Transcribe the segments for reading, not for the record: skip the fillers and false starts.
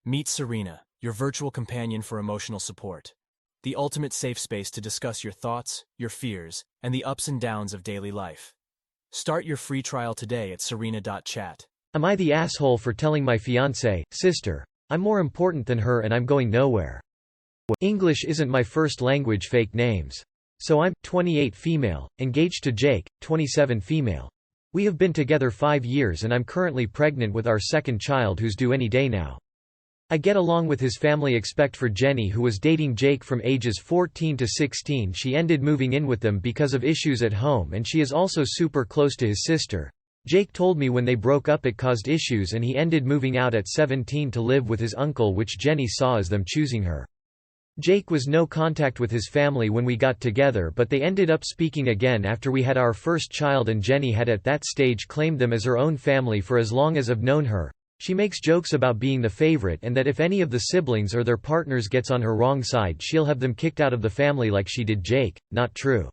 Meet Serena, your virtual companion for emotional support. The ultimate safe space to discuss your thoughts, your fears, and the ups and downs of daily life. Start your free trial today at serena.chat. Am I the asshole for telling my fiancé, sister, I'm more important than her and I'm going nowhere? English isn't my first language. Fake names. So I'm 28 female, engaged to Jake, 27 female. We have been together 5 years and I'm currently pregnant with our second child who's due any day now. I get along with his family except for Jenny, who was dating Jake from ages 14 to 16. She ended moving in with them because of issues at home, and she is also super close to his sister. Jake told me when they broke up it caused issues and he ended moving out at 17 to live with his uncle, which Jenny saw as them choosing her. Jake was no contact with his family when we got together, but they ended up speaking again after we had our first child, and Jenny had at that stage claimed them as her own family for as long as I've known her. She makes jokes about being the favorite and that if any of the siblings or their partners gets on her wrong side she'll have them kicked out of the family like she did Jake. Not true.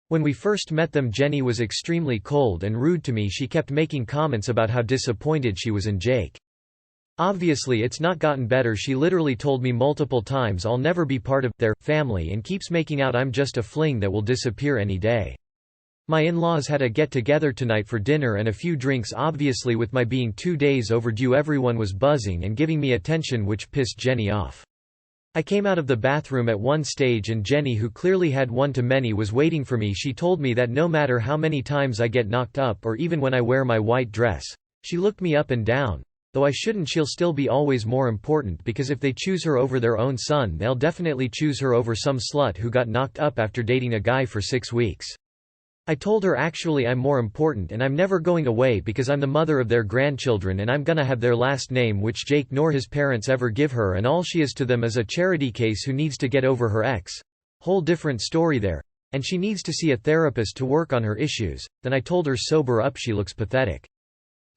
When we first met them, Jenny was extremely cold and rude to me. She kept making comments about how disappointed she was in Jake. Obviously it's not gotten better. She literally told me multiple times I'll never be part of their family and keeps making out I'm just a fling that will disappear any day. My in-laws had a get-together tonight for dinner and a few drinks. Obviously with my being 2 days overdue everyone was buzzing and giving me attention, which pissed Jenny off. I came out of the bathroom at one stage and Jenny, who clearly had one-to-many, was waiting for me. She told me that no matter how many times I get knocked up or even when I wear my white dress, she looked me up and down. Though I shouldn't, she'll still be always more important, because if they choose her over their own son they'll definitely choose her over some slut who got knocked up after dating a guy for 6 weeks. I told her actually I'm more important and I'm never going away because I'm the mother of their grandchildren and I'm gonna have their last name, which Jake nor his parents ever give her, and all she is to them is a charity case who needs to get over her ex. Whole different story there. And she needs to see a therapist to work on her issues. Then I told her sober up, she looks pathetic.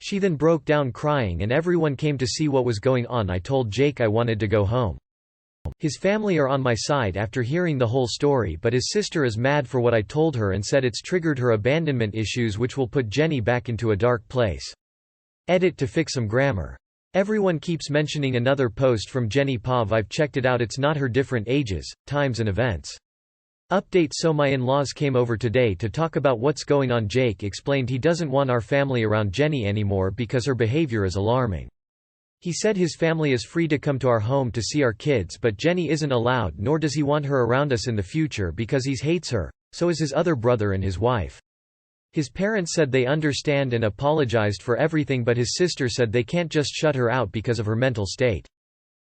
She then broke down crying and everyone came to see what was going on. I told Jake I wanted to go home. His family are on my side after hearing the whole story, but his sister is mad for what I told her and said it's triggered her abandonment issues, which will put Jenny back into a dark place. Edit to fix some grammar. Everyone keeps mentioning another post from Jenny Pav. I've checked it out. It's not her. Different ages, times and events. Update: so my in-laws came over today to talk about what's going on. Jake explained he doesn't want our family around Jenny anymore because her behavior is alarming. He said his family is free to come to our home to see our kids, but Jenny isn't allowed, nor does he want her around us in the future because he hates her. So is his other brother and his wife. His parents said they understand and apologized for everything, but his sister said they can't just shut her out because of her mental state.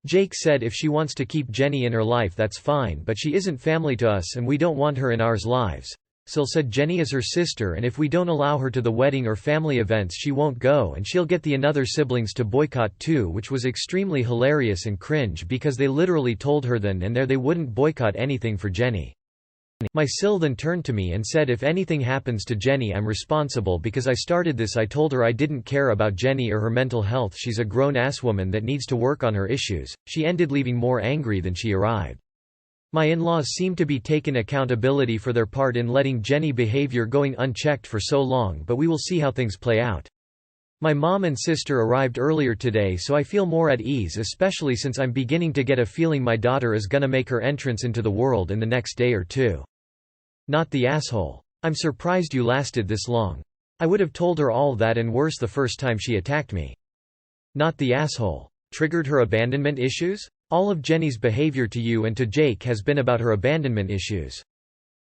Jake said if she wants to keep Jenny in her life that's fine, but she isn't family to us and we don't want her in ours lives. Sil said Jenny is her sister and if we don't allow her to the wedding or family events she won't go, and she'll get the another siblings to boycott too, which was extremely hilarious and cringe because they literally told her then and there they wouldn't boycott anything for Jenny. My Sil then turned to me and said if anything happens to Jenny I'm responsible because I started this. I told her I didn't care about Jenny or her mental health. She's a grown-ass woman that needs to work on her issues. She ended leaving more angry than she arrived. My in-laws seem to be taking accountability for their part in letting Jenny behavior going unchecked for so long, but we will see how things play out. My mom and sister arrived earlier today, so I feel more at ease, especially since I'm beginning to get a feeling my daughter is gonna make her entrance into the world in the next day or two. Not the asshole. I'm surprised you lasted this long. I would have told her all that and worse the first time she attacked me. Not the asshole. Triggered her abandonment issues? All of Jenny's behavior to you and to Jake has been about her abandonment issues.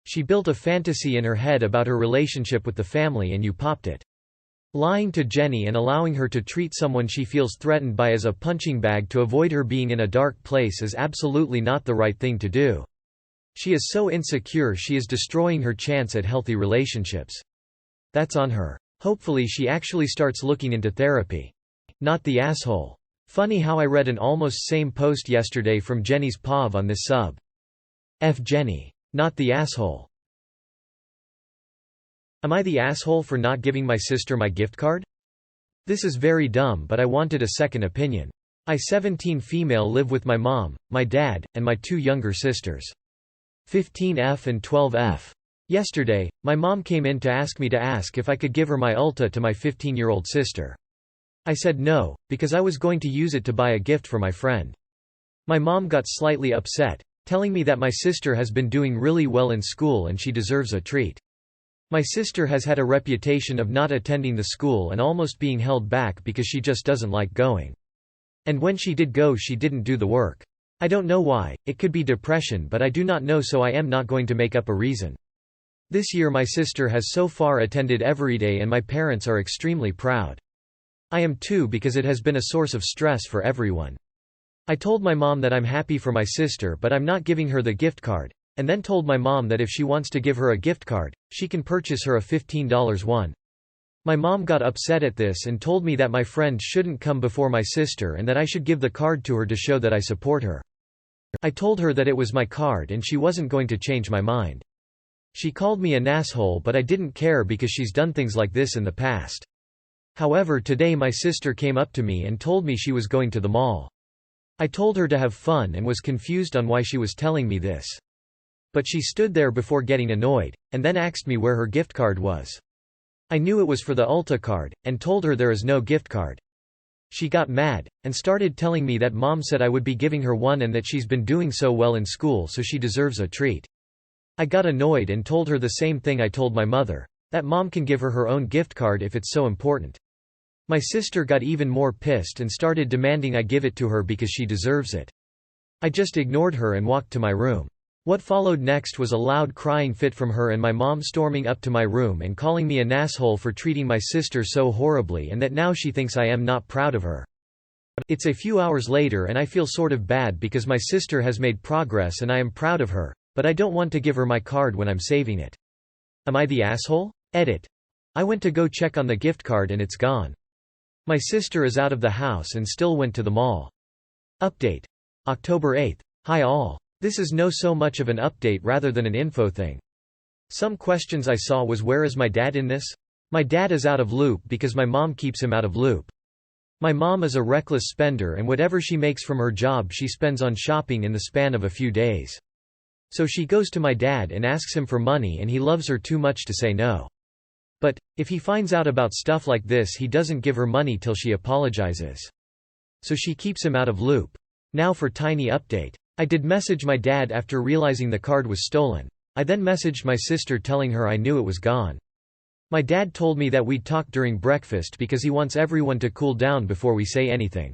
She built a fantasy in her head about her relationship with the family and you popped it. Lying to Jenny and allowing her to treat someone she feels threatened by as a punching bag to avoid her being in a dark place is absolutely not the right thing to do. She is so insecure she is destroying her chance at healthy relationships. That's on her. Hopefully she actually starts looking into therapy. Not the asshole. Funny how I read an almost same post yesterday from Jenny's Pav on this sub. F Jenny. Not the asshole. Am I the asshole for not giving my sister my gift card? This is very dumb, but I wanted a second opinion. I 17 female live with my mom, my dad, and my 2 younger sisters. 15F and 12F. Yesterday, my mom came in to ask me if I could give her my Ulta to my 15-year-old sister. I said no, because I was going to use it to buy a gift for my friend. My mom got slightly upset, telling me that my sister has been doing really well in school and she deserves a treat. My sister has had a reputation of not attending the school and almost being held back because she just doesn't like going. And when she did go, she didn't do the work. I don't know why, it could be depression, but I do not know, so I am not going to make up a reason. This year my sister has so far attended every day and my parents are extremely proud. I am too, because it has been a source of stress for everyone. I told my mom that I'm happy for my sister, but I'm not giving her the gift card, and then told my mom that if she wants to give her a gift card, she can purchase her a $15 one. My mom got upset at this and told me that my friend shouldn't come before my sister and that I should give the card to her to show that I support her. I told her that it was my card and she wasn't going to change my mind. She called me an asshole, but I didn't care because she's done things like this in the past. However, today my sister came up to me and told me she was going to the mall. I told her to have fun and was confused on why she was telling me this. But she stood there before getting annoyed, and then asked me where her gift card was. I knew it was for the Ulta card, and told her there is no gift card. She got mad, and started telling me that mom said I would be giving her one and that she's been doing so well in school so she deserves a treat. I got annoyed and told her the same thing I told my mother, that mom can give her her own gift card if it's so important. My sister got even more pissed and started demanding I give it to her because she deserves it. I just ignored her and walked to my room. What followed next was a loud crying fit from her and my mom storming up to my room and calling me an asshole for treating my sister so horribly and that now she thinks I am not proud of her. It's a few hours later and I feel sort of bad because my sister has made progress and I am proud of her, but I don't want to give her my card when I'm saving it. Am I the asshole? Edit. I went to go check on the gift card and it's gone. My sister is out of the house and still went to the mall. Update. October 8. Hi all. This is no so much of an update rather than an info thing. Some questions I saw was, where is my dad in this? My dad is out of loop because my mom keeps him out of loop. My mom is a reckless spender and whatever she makes from her job she spends on shopping in the span of a few days. So she goes to my dad and asks him for money and he loves her too much to say no. But, if he finds out about stuff like this he doesn't give her money till she apologizes. So she keeps him out of loop. Now for tiny update. I did message my dad after realizing the card was stolen. I then messaged my sister telling her I knew it was gone. My dad told me that we'd talk during breakfast because he wants everyone to cool down before we say anything.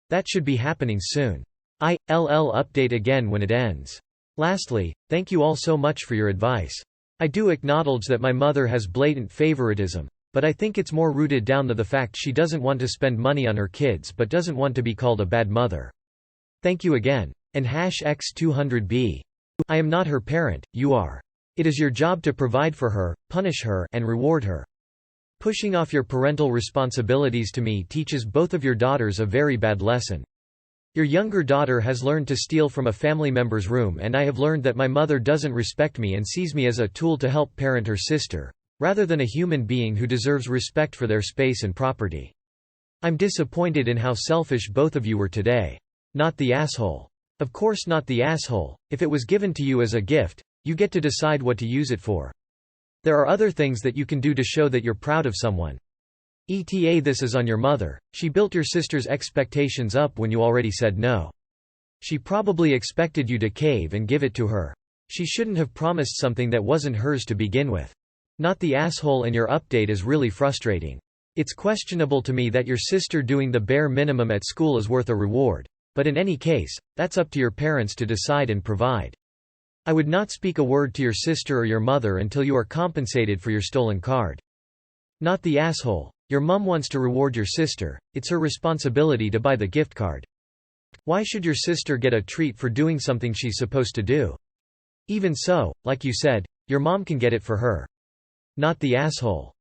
That should be happening soon. I'll update again when it ends. Lastly, thank you all so much for your advice. I do acknowledge that my mother has blatant favoritism, but I think it's more rooted down to the fact she doesn't want to spend money on her kids but doesn't want to be called a bad mother. Thank you again. And #X200B. I am not her parent, you are. It is your job to provide for her, punish her, and reward her. Pushing off your parental responsibilities to me teaches both of your daughters a very bad lesson. Your younger daughter has learned to steal from a family member's room and I have learned that my mother doesn't respect me and sees me as a tool to help parent her sister, rather than a human being who deserves respect for their space and property. I'm disappointed in how selfish both of you were today. Not the asshole. Of course not the asshole. If it was given to you as a gift, you get to decide what to use it for. There are other things that you can do to show that you're proud of someone. This is on your mother. She built your sister's expectations up when you already said no. She probably expected you to cave and give it to her. She shouldn't have promised something that wasn't hers to begin with. Not the asshole, and your update is really frustrating. It's questionable to me that your sister doing the bare minimum at school is worth a reward. But in any case, that's up to your parents to decide and provide. I would not speak a word to your sister or your mother until you are compensated for your stolen card. Not the asshole. Your mom wants to reward your sister, it's her responsibility to buy the gift card. Why should your sister get a treat for doing something she's supposed to do? Even so, like you said, your mom can get it for her. Not the asshole.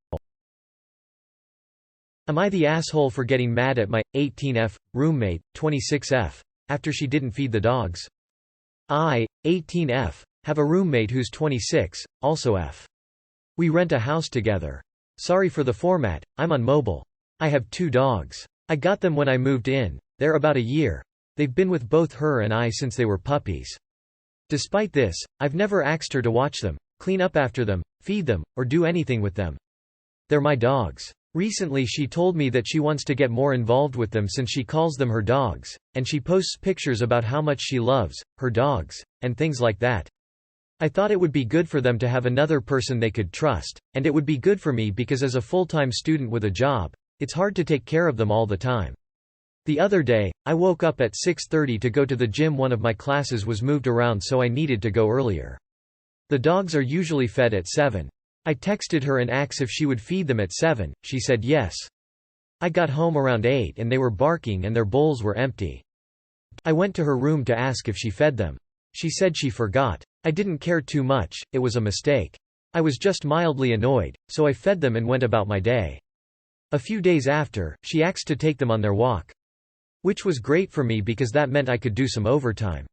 Am I the asshole for getting mad at my 18F roommate, 26F, after she didn't feed the dogs? I, 18F, have a roommate who's 26, also F. We rent a house together. Sorry for the format, I'm on mobile. I have 2 dogs. I got them when I moved in, they're about a year. They've been with both her and I since they were puppies. Despite this, I've never asked her to watch them, clean up after them, feed them, or do anything with them. They're my dogs. Recently she told me that she wants to get more involved with them since she calls them her dogs, and she posts pictures about how much she loves her dogs, and things like that. I thought it would be good for them to have another person they could trust, and it would be good for me because as a full-time student with a job, it's hard to take care of them all the time. The other day, I woke up at 6:30 to go to the gym. One of my classes was moved around so I needed to go earlier. The dogs are usually fed at 7. I texted her and asked if she would feed them at 7, she said yes. I got home around 8 and they were barking and their bowls were empty. I went to her room to ask if she fed them. She said she forgot. I didn't care too much, it was a mistake. I was just mildly annoyed, so I fed them and went about my day. A few days after, she asked to take them on their walk. Which was great for me because that meant I could do some overtime.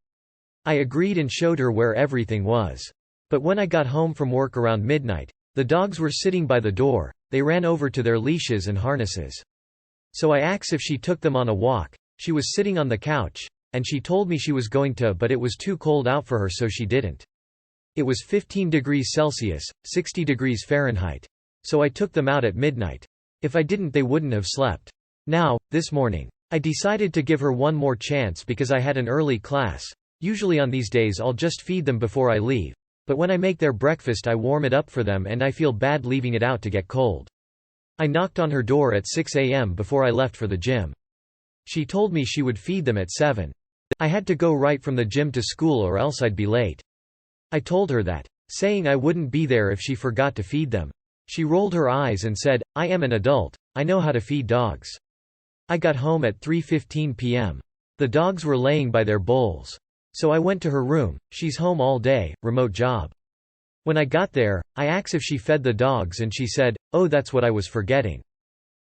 I agreed and showed her where everything was. But when I got home from work around midnight, the dogs were sitting by the door, they ran over to their leashes and harnesses. So I asked if she took them on a walk. She was sitting on the couch, and she told me she was going to, but it was too cold out for her so she didn't. It was 15 degrees Celsius, 60 degrees Fahrenheit. So I took them out at midnight. If I didn't they wouldn't have slept. Now, this morning, I decided to give her one more chance because I had an early class. Usually on these days I'll just feed them before I leave, but when I make their breakfast I warm it up for them and I feel bad leaving it out to get cold. I knocked on her door at 6 a.m. before I left for the gym. She told me she would feed them at 7. I had to go right from the gym to school or else I'd be late. I told her that, saying I wouldn't be there if she forgot to feed them. She rolled her eyes and said, "I am an adult, I know how to feed dogs." I got home at 3:15 p.m. The dogs were laying by their bowls. So I went to her room. She's home all day, remote job. When I got there, I asked if she fed the dogs and she said, "Oh, that's what I was forgetting.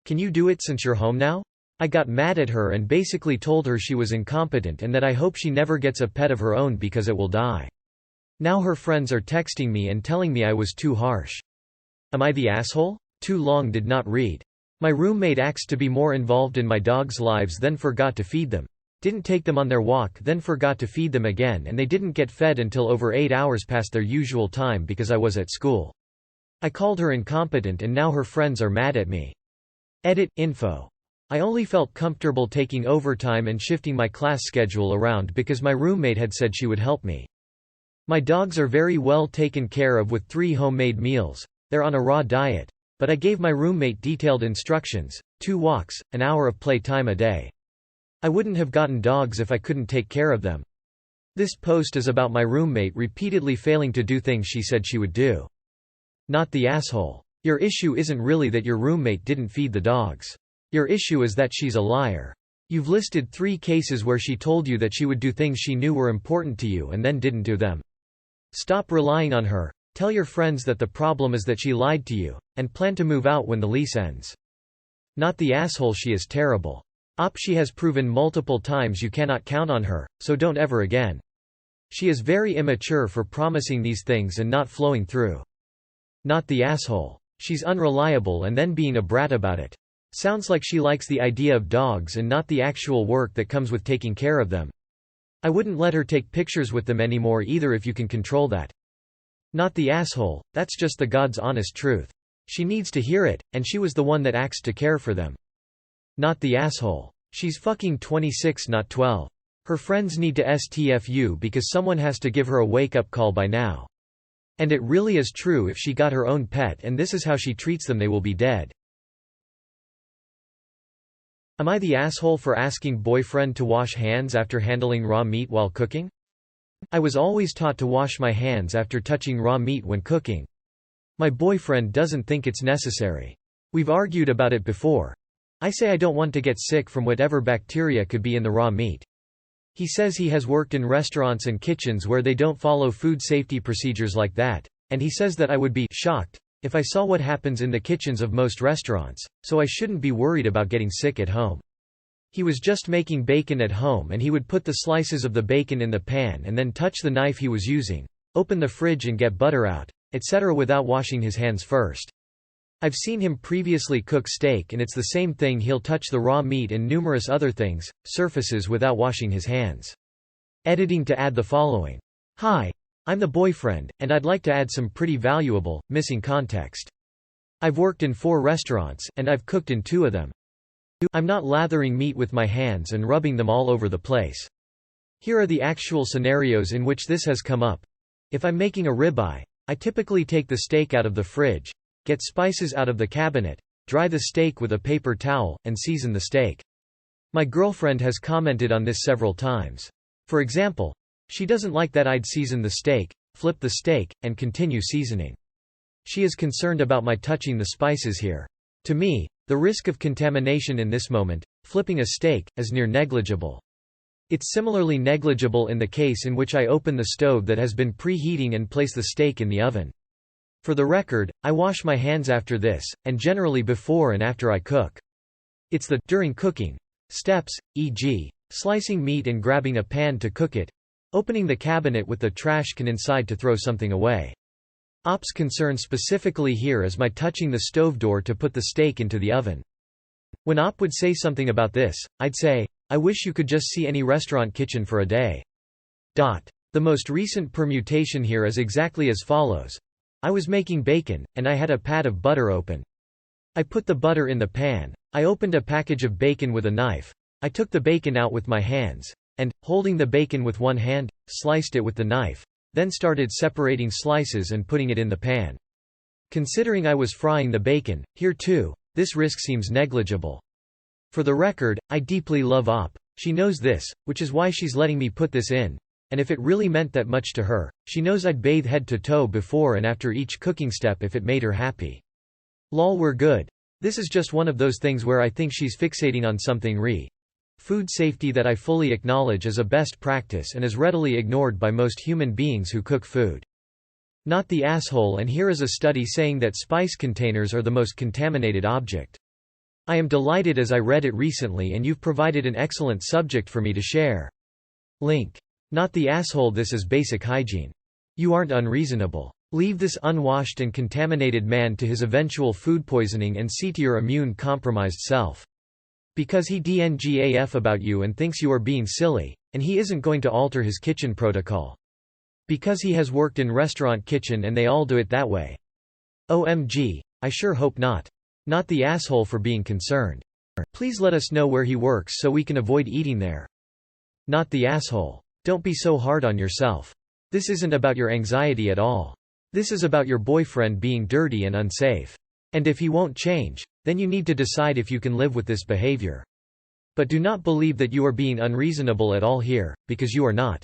Can you do it since you're home now?" I got mad at her and basically told her she was incompetent and that I hope she never gets a pet of her own because it will die. Now her friends are texting me and telling me I was too harsh. Am I the asshole? Too long did not read. My roommate asked to be more involved in my dogs' lives then forgot to feed them. Didn't take them on their walk then forgot to feed them again and they didn't get fed until over 8 hours past their usual time because I was at school. I called her incompetent and now her friends are mad at me. Edit info. I only felt comfortable taking overtime and shifting my class schedule around because my roommate had said she would help me. My dogs are very well taken care of with 3 homemade meals. They're on a raw diet. But I gave my roommate detailed instructions, 2 walks, an hour of play time a day. I wouldn't have gotten dogs if I couldn't take care of them. This post is about my roommate repeatedly failing to do things she said she would do. Not the asshole. Your issue isn't really that your roommate didn't feed the dogs. Your issue is that she's a liar. You've listed 3 cases where she told you that she would do things she knew were important to you and then didn't do them. Stop relying on her. Tell your friends that the problem is that she lied to you, and plan to move out when the lease ends. Not the asshole, she is terrible. She has proven multiple times you cannot count on her, so don't ever again. She is very immature for promising these things and not flowing through. Not the asshole. She's unreliable and then being a brat about it. Sounds like she likes the idea of dogs and not the actual work that comes with taking care of them. I wouldn't let her take pictures with them anymore either if you can control that. Not the asshole, that's just the God's honest truth. She needs to hear it, and she was the one that asked to care for them. Not the asshole. She's fucking 26 not 12. Her friends need to STFU because someone has to give her a wake-up call by now. And it really is true if she got her own pet and this is how she treats them they will be dead. Am I the asshole for asking boyfriend to wash hands after handling raw meat while cooking? I was always taught to wash my hands after touching raw meat when cooking. My boyfriend doesn't think it's necessary. We've argued about it before. I say I don't want to get sick from whatever bacteria could be in the raw meat. He says he has worked in restaurants and kitchens where they don't follow food safety procedures like that, and he says that I would be shocked if I saw what happens in the kitchens of most restaurants, so I shouldn't be worried about getting sick at home. He was just making bacon at home and he would put the slices of the bacon in the pan and then touch the knife he was using, open the fridge and get butter out, etc. without washing his hands first. I've seen him previously cook steak and it's the same thing, he'll touch the raw meat and numerous other things, surfaces without washing his hands. Editing to add the following. Hi. I'm the boyfriend, and I'd like to add some pretty valuable, missing context. I've worked in 4 restaurants, and I've cooked in 2 of them. I'm not lathering meat with my hands and rubbing them all over the place. Here are the actual scenarios in which this has come up. If I'm making a ribeye, I typically take the steak out of the fridge, get spices out of the cabinet, dry the steak with a paper towel, and season the steak. My girlfriend has commented on this several times. For example, she doesn't like that I'd season the steak, flip the steak, and continue seasoning. She is concerned about my touching the spices here. To me, the risk of contamination in this moment, flipping a steak, is near negligible. It's similarly negligible in the case in which I open the stove that has been preheating and place the steak in the oven. For the record, I wash my hands after this, and generally before and after I cook. It's the during cooking steps, e.g., slicing meat and grabbing a pan to cook it, opening the cabinet with the trash can inside to throw something away. Ops concern specifically here is my touching the stove door to put the steak into the oven. When Op would say something about this, I'd say, I wish you could just see any restaurant kitchen for a day. The most recent permutation here is exactly as follows. I was making bacon, and I had a pad of butter open. I put the butter in the pan, I opened a package of bacon with a knife, I took the bacon out with my hands, and, holding the bacon with one hand, sliced it with the knife, then started separating slices and putting it in the pan. Considering I was frying the bacon, here too, this risk seems negligible. For the record, I deeply love Op. She knows this, which is why she's letting me put this in, and if it really meant that much to her, she knows I'd bathe head to toe before and after each cooking step if it made her happy. Lol, we're good. This is just one of those things where I think she's fixating on something food safety that I fully acknowledge as a best practice and is readily ignored by most human beings who cook food. Not the asshole. And here is a study saying that spice containers are the most contaminated object. I am delighted as I read it recently, and you've provided an excellent subject for me to share. Link. Not the asshole. This is basic hygiene. You aren't unreasonable. Leave this unwashed and contaminated man to his eventual food poisoning and see to your immune-compromised self. Because he DNGAF about you and thinks you are being silly, and he isn't going to alter his kitchen protocol. Because he has worked in restaurant kitchen and they all do it that way. OMG, I sure hope not. Not the asshole for being concerned. Please let us know where he works so we can avoid eating there. Not the asshole. Don't be so hard on yourself. This isn't about your anxiety at all. This is about your boyfriend being dirty and unsafe. And if he won't change, then you need to decide if you can live with this behavior. But do not believe that you are being unreasonable at all here, because you are not.